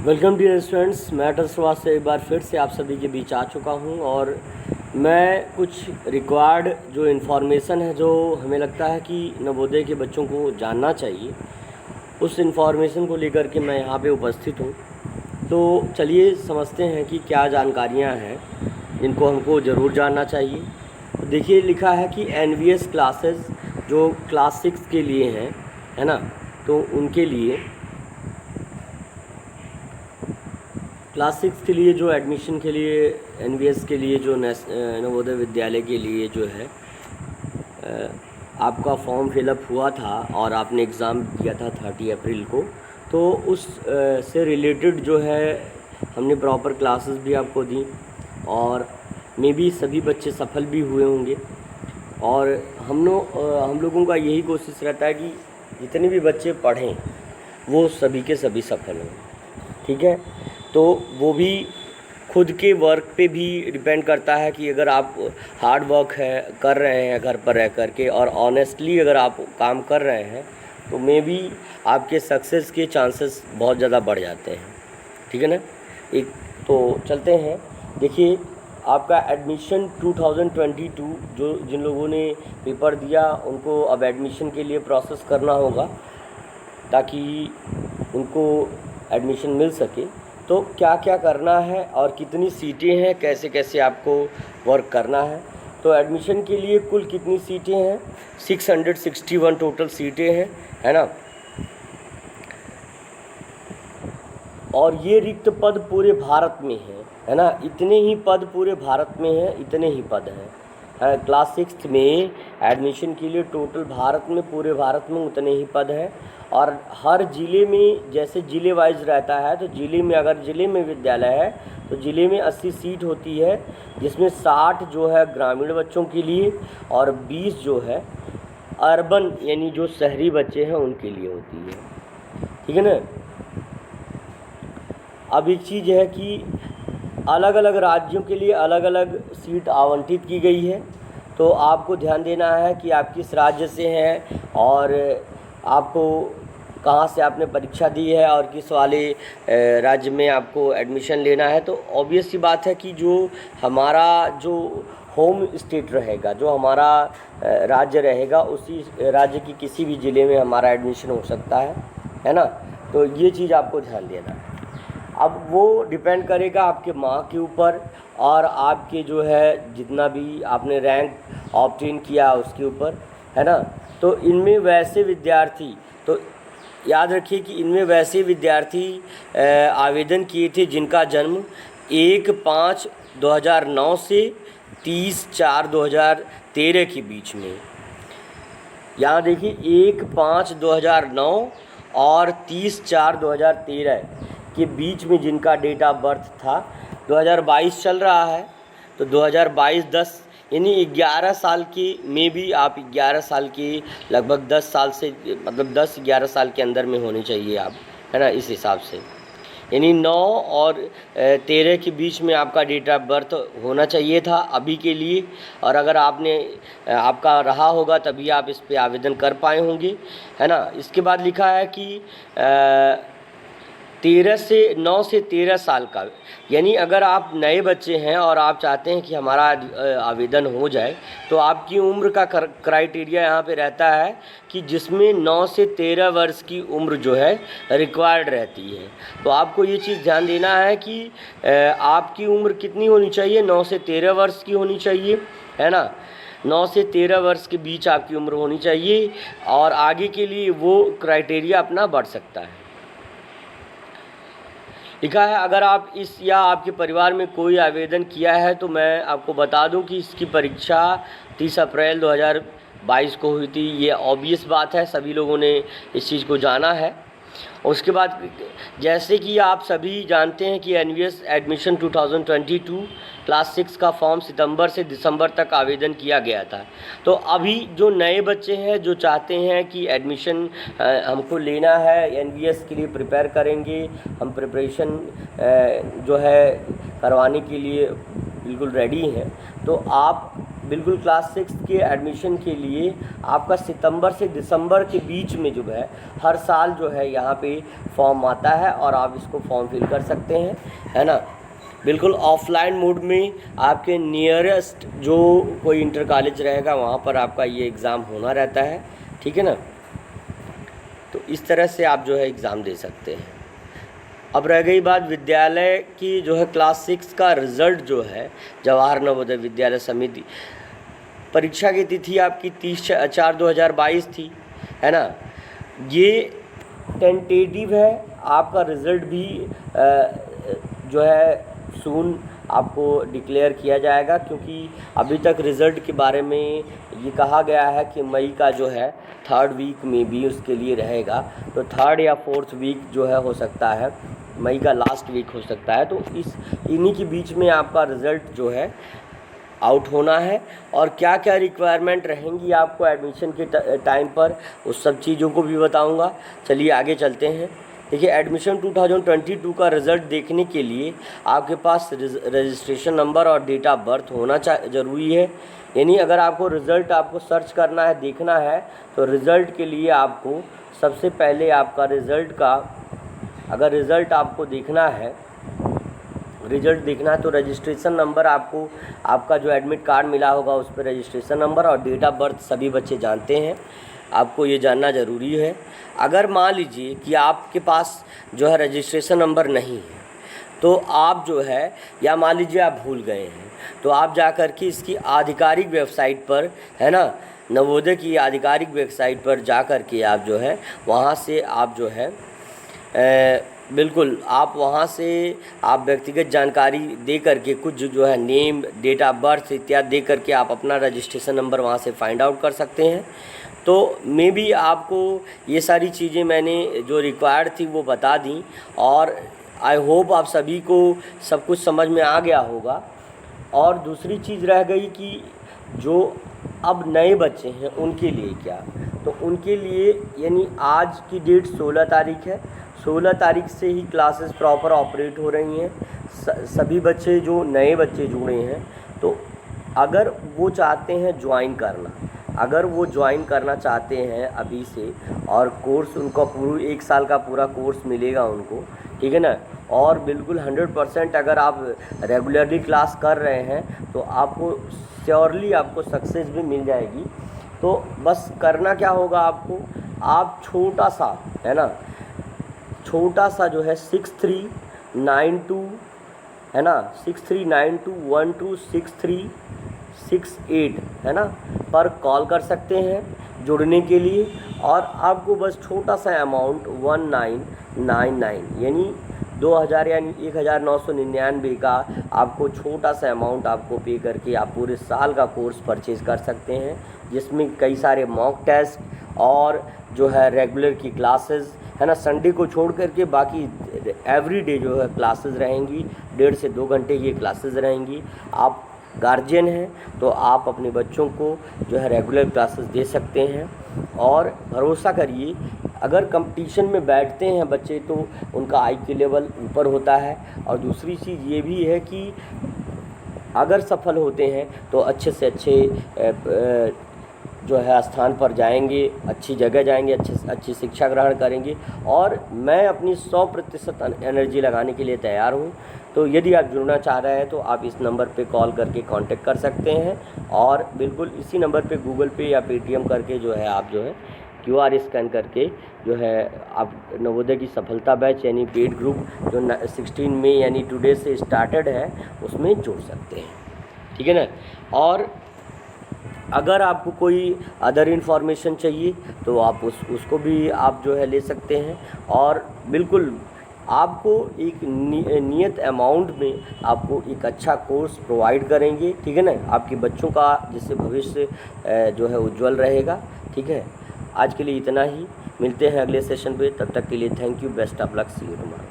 Welcome dear students, मैं टसवास से एक बार फिर से आप सभी के बीच आ चुका हूं और मैं कुछ रिक्वायर्ड जो इन्फॉर्मेशन है जो हमें लगता है कि नवोदय के बच्चों को जानना चाहिए, उस इन्फॉर्मेशन को लेकर के मैं यहाँ पे उपस्थित हूँ। तो चलिए समझते हैं कि क्या जानकारियाँ हैं जिनको हमको ज़रूर जानना चाहिए। तो देखिए लिखा है कि NVS क्लासेस जो क्लास 6 के लिए हैं, है ना, तो उनके लिए क्लास 6 के लिए जो एडमिशन के लिए NVS के लिए जो नवोदय विद्यालय के लिए जो है आपका फॉर्म फिलअप हुआ था और आपने एग्ज़ाम दिया था 30 अप्रैल को। तो उस से रिलेटेड जो है हमने प्रॉपर क्लासेस भी आपको दी और मे बी सभी बच्चे सफल भी हुए होंगे। और हम लोगों का यही कोशिश रहता है कि जितने भी बच्चे पढ़ें वो सभी के सभी सफल हों, ठीक है। तो वो भी खुद के वर्क पे भी डिपेंड करता है कि अगर आप हार्ड वर्क कर रहे हैं घर पर रह कर के और ऑनेस्टली अगर आप काम कर रहे हैं तो मे बी आपके सक्सेस के चांसेस बहुत ज़्यादा बढ़ जाते हैं, ठीक है ना। एक तो चलते हैं, देखिए आपका एडमिशन 2022 जो जिन लोगों ने पेपर दिया उनको अब एडमिशन के लिए प्रोसेस करना होगा ताकि उनको एडमिशन मिल सके। तो क्या क्या करना है और कितनी सीटें हैं, कैसे कैसे आपको वर्क करना है। तो एडमिशन के लिए कुल कितनी सीटें हैं? 661 टोटल सीटें हैं, है ना। और ये रिक्त पद पूरे भारत में है ना। इतने ही पद पूरे भारत में हैं, इतने ही पद हैं। क्लास 6 में एडमिशन के लिए टोटल भारत में, पूरे भारत में उतने ही पद हैं। और हर ज़िले में जैसे ज़िले वाइज रहता है, तो ज़िले में अगर ज़िले में विद्यालय है तो ज़िले में 80 सीट होती है, जिसमें 60 जो है ग्रामीण बच्चों के लिए और 20 जो है अर्बन यानी जो शहरी बच्चे हैं उनके लिए होती है, ठीक है ना। अब एक चीज़ है कि अलग अलग राज्यों के लिए अलग अलग सीट आवंटित की गई है। तो आपको ध्यान देना है कि आप किस राज्य से हैं और आपको कहाँ से आपने परीक्षा दी है और किस वाले राज्य में आपको एडमिशन लेना है। तो ऑब्वियस सी बात है कि जो हमारा जो होम स्टेट रहेगा, जो हमारा राज्य रहेगा, उसी राज्य की किसी भी ज़िले में हमारा एडमिशन हो सकता है ना। तो ये चीज़ आपको ध्यान देना है। अब वो डिपेंड करेगा आपके मार्क के ऊपर और आपके जो है जितना भी आपने रैंक ऑब्टेन किया उसके ऊपर, है ना। तो इनमें वैसे विद्यार्थी, तो याद रखिए कि इनमें वैसे विद्यार्थी आवेदन किए थे जिनका जन्म 1/5/2009 से 30/4/2013 के बीच में। यहाँ देखिए 1/5/2009 और 30/4/2013 के बीच में जिनका डेट ऑफ बर्थ था। 2022 चल रहा है तो 2022-10 यानी 11 साल की में भी आप 11 साल की लगभग 10 साल से मतलब 10-11 साल के अंदर में होनी चाहिए आप, है ना। इस हिसाब से यानी 9 और 13 के बीच में आपका डेट ऑफ बर्थ होना चाहिए था अभी के लिए। और अगर आपका रहा होगा तभी आप इस पे आवेदन कर पाए होंगे, है ना। इसके बाद लिखा है कि 9 से 13 साल का, यानी अगर आप नए बच्चे हैं और आप चाहते हैं कि हमारा आवेदन हो जाए तो आपकी उम्र का क्राइटेरिया यहाँ पे रहता है कि जिसमें 9 से 13 वर्ष की उम्र जो है रिक्वायर्ड रहती है। तो आपको ये चीज़ ध्यान देना है कि आपकी उम्र कितनी होनी चाहिए, 9 से 13 वर्ष की होनी चाहिए, है ना। 9 से 13 वर्ष के बीच आपकी उम्र होनी चाहिए और आगे के लिए वो क्राइटेरिया अपना बढ़ सकता है। लिखा है अगर आप इस या आपके परिवार में कोई आवेदन किया है तो मैं आपको बता दूं कि इसकी परीक्षा 30 अप्रैल 2022 को हुई थी। ये ऑब्वियस बात है, सभी लोगों ने इस चीज़ को जाना है। उसके बाद जैसे कि आप सभी जानते हैं कि NVS एडमिशन 2022 क्लास 6 का फॉर्म सितंबर से दिसंबर तक आवेदन किया गया था। तो अभी जो नए बच्चे हैं जो चाहते हैं कि एडमिशन हमको लेना है, NVS के लिए प्रिपेयर करेंगे, हम प्रिपरेशन जो है करवाने के लिए बिल्कुल रेडी हैं, तो आप बिल्कुल क्लास 6 के एडमिशन के लिए आपका सितंबर से दिसंबर के बीच में जो है हर साल जो है यहाँ पे फॉर्म आता है और आप इसको फॉर्म फिल कर सकते हैं, है ना। बिल्कुल ऑफलाइन मोड में आपके नियरेस्ट जो कोई इंटर कॉलेज रहेगा वहाँ पर आपका ये एग्ज़ाम होना रहता है, ठीक है ना। तो इस तरह से आप जो है एग्ज़ाम दे सकते हैं। अब रह गई बात विद्यालय की, जो है क्लास 6 का रिज़ल्ट जो है जवाहर नवोदय विद्यालय समिति, परीक्षा की तिथि आपकी 30/4/2022 थी, है ना। ये टेंटेटिव है, आपका रिज़ल्ट भी जो है सून आपको डिक्लेयर किया जाएगा, क्योंकि अभी तक रिज़ल्ट के बारे में ये कहा गया है कि मई का जो है 3rd वीक में भी उसके लिए रहेगा, तो 3rd या 4th वीक जो है हो सकता है, मई का लास्ट वीक हो सकता है। तो इन्हीं के बीच में आपका रिज़ल्ट जो है आउट होना है। और क्या क्या रिक्वायरमेंट रहेंगी आपको एडमिशन के टाइम पर, उस सब चीज़ों को भी बताऊंगा। चलिए आगे चलते हैं। देखिए, एडमिशन 2022 का रिज़ल्ट देखने के लिए आपके पास रजिस्ट्रेशन नंबर और डेट ऑफ बर्थ होना ज़रूरी है। यानी अगर आपको रिज़ल्ट आपको सर्च करना है, देखना है, तो रिज़ल्ट के लिए आपको सबसे पहले आपका रिज़ल्ट का, अगर रिज़ल्ट आपको देखना है, रिज़ल्ट देखना है तो रजिस्ट्रेशन नंबर आपको, आपका जो एडमिट कार्ड मिला होगा उस पर रजिस्ट्रेशन नंबर और डेट ऑफ बर्थ सभी बच्चे जानते हैं, आपको ये जानना ज़रूरी है। अगर मान लीजिए कि आपके पास जो है रजिस्ट्रेशन नंबर नहीं है, तो आप जो है, या मान लीजिए आप भूल गए हैं, तो आप जा कर के इसकी आधिकारिक वेबसाइट पर, है ना, नवोदय की आधिकारिक वेबसाइट पर जा कर के आप जो है वहाँ से आप जो है बिल्कुल आप वहाँ से आप व्यक्तिगत जानकारी दे करके, कुछ जो है नेम, डेट ऑफ बर्थ इत्यादि दे करके आप अपना रजिस्ट्रेशन नंबर वहाँ से फाइंड आउट कर सकते हैं। तो मे बी आपको ये सारी चीज़ें मैंने जो रिक्वायर्ड थी वो बता दी, और आई होप आप सभी को सब कुछ समझ में आ गया होगा। और दूसरी चीज़ रह गई कि जो अब नए बच्चे हैं उनके लिए क्या, तो उनके लिए यानी आज की डेट 16 तारीख है, 16 तारीख से ही क्लासेस प्रॉपर ऑपरेट हो रही हैं। सभी बच्चे जो नए बच्चे जुड़े हैं, तो अगर वो चाहते हैं ज्वाइन करना, अगर वो ज्वाइन करना चाहते हैं अभी से, और कोर्स उनका पूरा 1 साल का पूरा कोर्स मिलेगा उनको, ठीक है ना। और बिल्कुल 100% अगर आप रेगुलरली क्लास कर रहे हैं तो आपको श्योरली आपको सक्सेस भी मिल जाएगी। तो बस करना क्या होगा आपको, आप छोटा सा, है ना, छोटा सा जो है 6392, है ना, 6392126368, है ना, पर कॉल कर सकते हैं जुड़ने के लिए। और आपको बस छोटा सा अमाउंट 1999 यानी 2000 यानी 1999 का आपको छोटा सा अमाउंट आपको पे करके आप पूरे साल का कोर्स परचेज़ कर सकते हैं, जिसमें कई सारे मॉक टेस्ट और जो है रेगुलर की क्लासेस, है ना, संडे को छोड़ करके बाकी एवरी डे जो है क्लासेस रहेंगी, 1.5 से 2 घंटे की क्लासेस रहेंगी। आप गार्जियन हैं तो आप अपने बच्चों को जो है रेगुलर क्लासेस दे सकते हैं। और भरोसा करिए, अगर कंपटीशन में बैठते हैं बच्चे तो उनका IQ लेवल ऊपर होता है। और दूसरी चीज़ ये भी है कि अगर सफल होते हैं तो अच्छे से अच्छे जो है स्थान पर जाएंगे, अच्छी जगह जाएंगे, अच्छी शिक्षा ग्रहण करेंगे। और मैं अपनी 100% एनर्जी लगाने के लिए तैयार हूँ। तो यदि आप जुड़ना चाह रहे हैं तो आप इस नंबर पे कॉल करके कांटेक्ट कर सकते हैं, और बिल्कुल इसी नंबर पे गूगल पे या पेटीएम करके जो है आप जो है QR स्कैन करके जो है आप नवोदय की सफलता बैच यानी पेड ग्रुप जो 16 मई यानी टुडे से स्टार्टेड है उसमें जुड़ सकते हैं, ठीक है ना। और अगर आपको कोई अदर इन्फॉर्मेशन चाहिए तो आप उसको भी आप जो है ले सकते हैं। और बिल्कुल आपको एक नियत अमाउंट में आपको एक अच्छा कोर्स प्रोवाइड करेंगे, ठीक है ना, आपके बच्चों का, जिससे भविष्य जो है उज्जवल रहेगा, ठीक है। आज के लिए इतना ही, मिलते हैं अगले सेशन पे, तब तक के लिए thank you, best of luck, see you tomorrow.